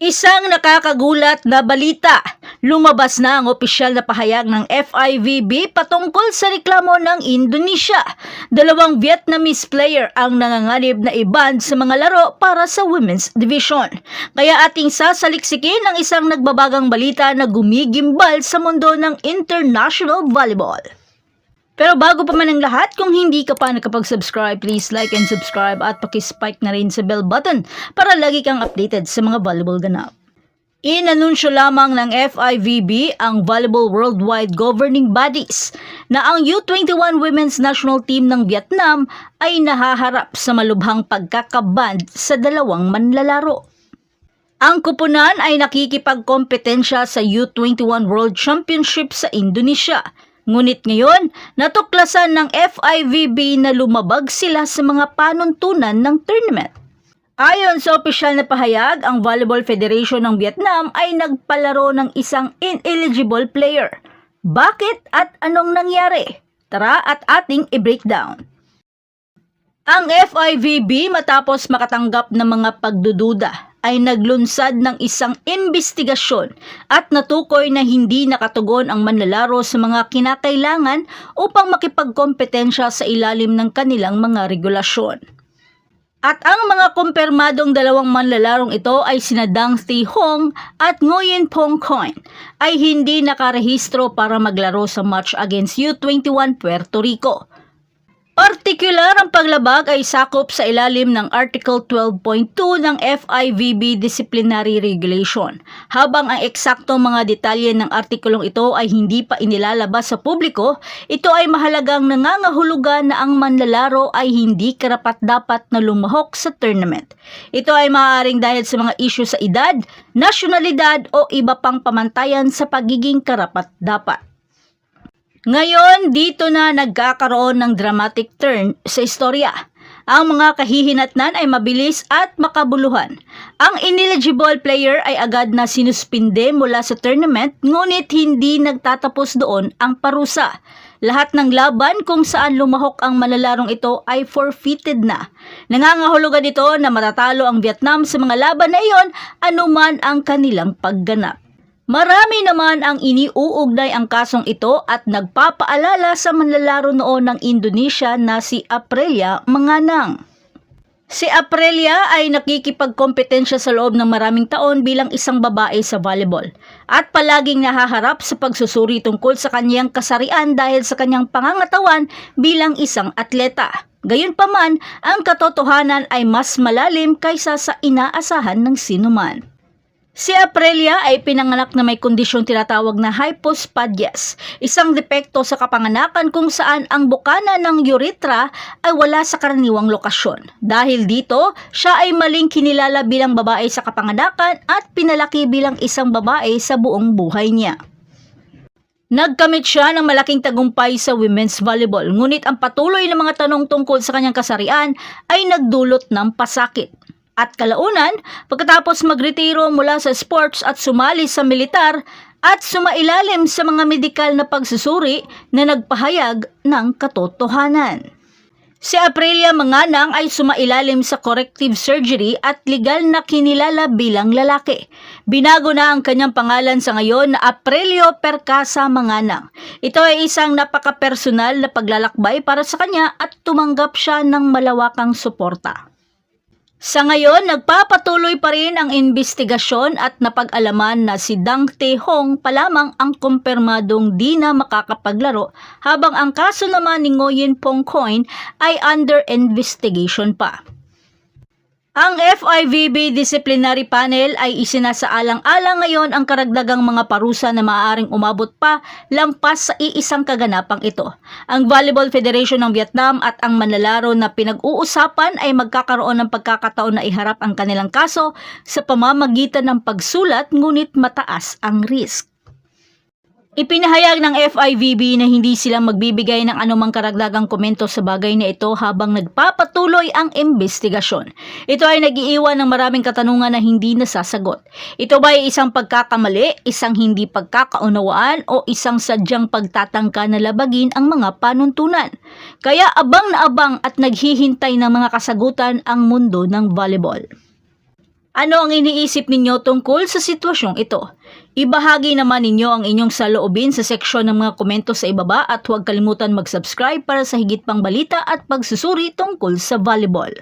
Isang nakakagulat na balita. Lumabas na ang opisyal na pahayag ng FIVB patungkol sa reklamo ng Indonesia. 2 Vietnamese player ang nanganganib na i-ban sa mga laro para sa Women's Division. Kaya ating sasaliksikin ang isang nagbabagang balita na gumigimbal sa mundo ng international volleyball. Pero bago pa man ang lahat, kung hindi ka pa nakapag-subscribe, please like and subscribe at pakispike na rin sa bell button para lagi kang updated sa mga volleyball ganap. Inanunsyo lamang ng FIVB, ang Volleyball Worldwide Governing Bodies, na ang U21 Women's National Team ng Vietnam ay nahaharap sa malubhang pagkakaband sa 2 manlalaro. Ang kupunan ay nakikipagkompetensya sa U21 World Championship sa Indonesia. Ngunit ngayon, natuklasan ng FIVB na lumabag sila sa mga panuntunan ng tournament. Ayon sa opisyal na pahayag, ang Volleyball Federation ng Vietnam ay nagpalaro ng isang ineligible player. Bakit at anong nangyari? Tara at ating i-breakdown. Ang FIVB, matapos makatanggap ng mga pagdududa, ay naglunsad ng isang imbestigasyon at natukoy na hindi nakatugon ang manlalaro sa mga kinakailangan upang makipagkompetensya sa ilalim ng kanilang mga regulasyon. At ang mga kumpirmadong 2 manlalarong ito ay sina Dang Thi Hong at Nguyen Pong Coin ay hindi nakarehistro para maglaro sa match against U21 Puerto Rico. Partikular ang paglabag ay sakop sa ilalim ng Article 12.2 ng FIVB Disciplinary Regulation, habang ang eksaktong mga detalye ng artikulong ito ay hindi pa inilalabas sa publiko. Ito ay mahalagang nangangahulugan na ang manlalaro ay hindi karapat-dapat na lumahok sa tournament. Ito ay maaaring dahil sa mga isyu sa edad, nasyonalidad o iba pang pamantayan sa pagiging karapat-dapat. Ngayon, dito na nagkakaroon ng dramatic turn sa istorya. Ang mga kahihinatnan ay mabilis at makabuluhan. Ang ineligible player ay agad na sinuspinde mula sa tournament, ngunit hindi nagtatapos doon ang parusa. Lahat ng laban kung saan lumahok ang manlalarong ito ay forfeited na. Nangangahulugan ito na matatalo ang Vietnam sa mga laban na iyon, anuman ang kanilang pagganap. Marami naman ang iniuugnay ang kasong ito at nagpapaalala sa manlalaro noon ng Indonesia na si Aprilia Manganang. Si Aprilia ay nakikipagkompetensya sa loob ng maraming taon bilang isang babae sa volleyball at palaging nahaharap sa pagsusuri tungkol sa kanyang kasarian dahil sa kanyang pangangatawan bilang isang atleta. Gayunpaman, ang katotohanan ay mas malalim kaysa sa inaasahan ng sinuman. Si Aprilia ay pinanganak na may kondisyong tinatawag na hypospadias, isang depekto sa kapanganakan kung saan ang bukana ng urethra ay wala sa karaniwang lokasyon. Dahil dito, siya ay maling kinilala bilang babae sa kapanganakan at pinalaki bilang isang babae sa buong buhay niya. Nagkamit siya ng malaking tagumpay sa women's volleyball, ngunit ang patuloy na mga tanong tungkol sa kanyang kasarian ay nagdulot ng pasakit. At kalaunan, pagkatapos magretiro mula sa sports at sumali sa militar at sumailalim sa mga medikal na pagsusuri na nagpahayag ng katotohanan. Si Aprilia Manganang ay sumailalim sa corrective surgery at legal na kinilala bilang lalaki. Binago na ang kanyang pangalan sa ngayon na Aprilio Perkasa Manganang. Ito ay isang napaka-personal na paglalakbay para sa kanya at tumanggap siya ng malawakang suporta. Sa ngayon, nagpapatuloy pa rin ang investigasyon at napag-alaman na si Dang Thi Hong pa lamang ang kumpirmadong di na makakapaglaro, habang ang kaso naman ni Nguyen Pong Coin ay under investigation pa. Ang FIVB Disciplinary Panel ay isinasaalang-alang ngayon ang karagdagang mga parusa na maaaring umabot pa lampas sa iisang kaganapang ito. Ang Volleyball Federation ng Vietnam at ang manlalaro na pinag-uusapan ay magkakaroon ng pagkakataon na iharap ang kanilang kaso sa pamamagitan ng pagsulat, ngunit mataas ang risk. Ipinahayag ng FIVB na hindi sila magbibigay ng anumang karagdagang komento sa bagay na ito habang nagpapatuloy ang investigasyon. Ito ay nag-iiwan ng maraming katanungan na hindi nasasagot. Ito ba ay isang pagkakamali, isang hindi pagkakaunawaan o isang sadyang pagtatangka na labagin ang mga panuntunan? Kaya abang na abang at naghihintay ng mga kasagutan ang mundo ng volleyball. Ano ang iniisip ninyo tungkol sa sitwasyong ito? Ibahagi naman ninyo ang inyong saloobin sa seksyon ng mga komento sa ibaba at huwag kalimutan mag-subscribe para sa higit pang balita at pagsusuri tungkol sa volleyball.